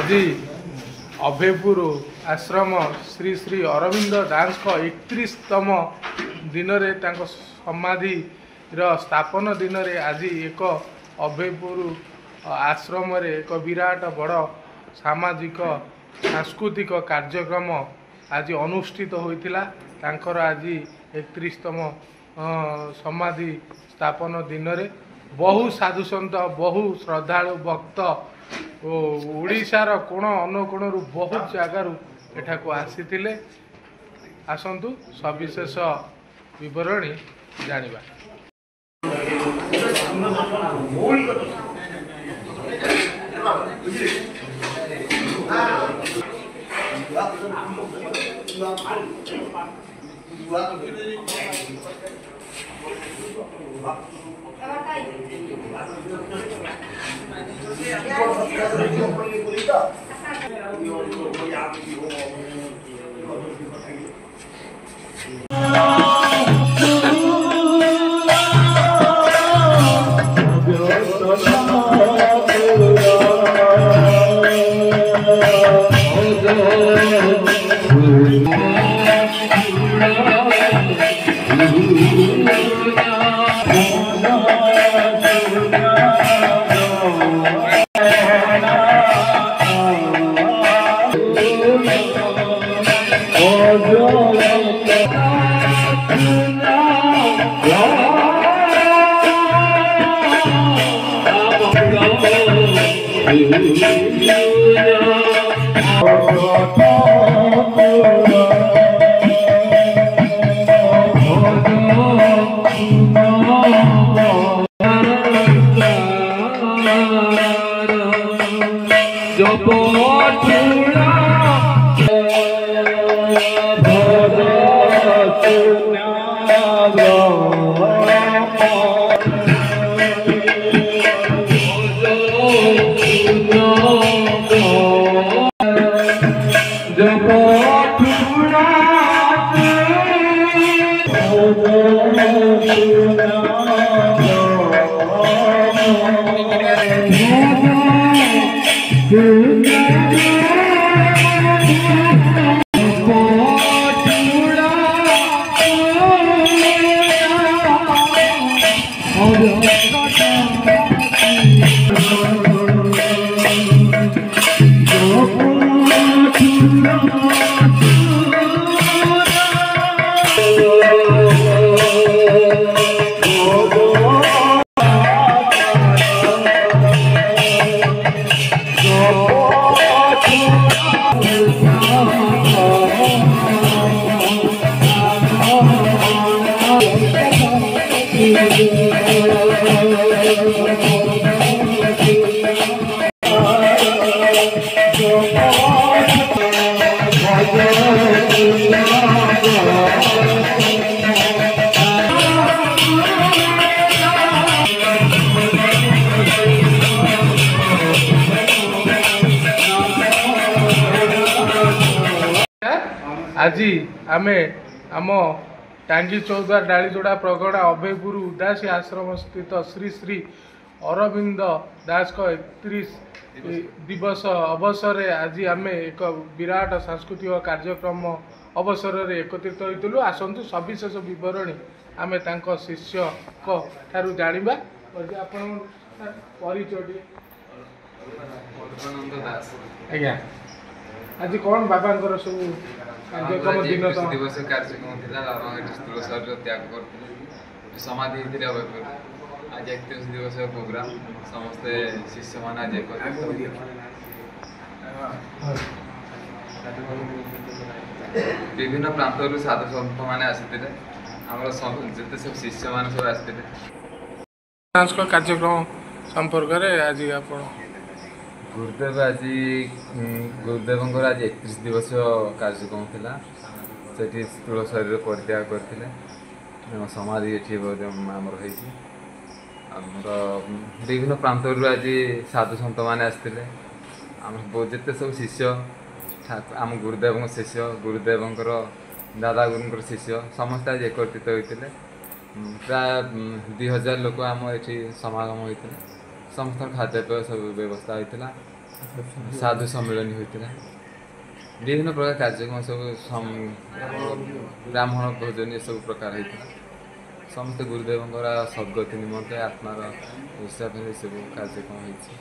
आज अभयपुर आश्रम श्री श्री अरविंद दास 31तम दिन समाधि स्थापन दिन में आज एक अभयपुर आश्रम एक विराट बड़ सामाजिक सांस्कृतिक कार्यक्रम आज अनुष्ठित होता। आज 31तम समाधि स्थापन दिन में बहु साधुसंत बहु श्रद्धालु भक्त ओडिशार कोण अनुकोण बहुत जगार एठाक आसी आसतु सविशेष विवरणी जानिबा। आज आमे आम टांगी चौद्वार डालीजोड़ा प्रगड़ा अभयपुर उदासी आश्रम स्थित श्री श्री अरविंद दास 31 दिवस अवसर आज आमे एक विराट सांस्कृतिक कार्यक्रम अवसर में एकत्रित होइतलु। आसतु सविशेष विवरणी आमे तांको शिष्य को थारु जानिबा। आपण परिचय आज्ञा आज कौन बाबा सब दिवस कार्यक्रम स्थूल शरीर त्याग कर समाधि आज 31 दिवस प्रोग्राम समस्ते शिष्य मान आज विभिन्न प्रांत साधु संत मैंने आसते जिते सब शिष्य मान सब आसते कार्यक्रम संपर्क आज आप गुरुदेव आज गुरुदेव आज 31 दिवस कार्यक्रम था से स्थूल शरीर परित्याग करते समाधि ये आमर आमर विभिन्न प्रांत आज साधु सत मैंने आसते जिते सब शिष्य आम गुरुदेव शिष्य गुरुदेव दादा गुरु शिष्य समस्त आज एकत्रित होते प्राय 2000 लोक आम ये समागम होते समस्त खाद्यपेय सब व्यवस्था होता ସାଧୁ ସମ୍ମିଳନୀ ହୋଇଥିଲା। ବିଭିନ୍ନ ପ୍ରକାର କାର୍ଯ୍ୟକ୍ରମ ସବୁ ବ୍ରାହ୍ମଣ ଭୋଜନ ଏସବୁ ପ୍ରକାର ହେଇଥିଲା। ସମସ୍ତେ ଗୁରୁଦେବଙ୍କର ସଦ୍ଗତି ନିମନ୍ତେ ଆତ୍ମାର ଉତ୍ସାହ ପାଇଁ ଏସବୁ କାର୍ଯ୍ୟକ୍ରମ ହେଇଛି।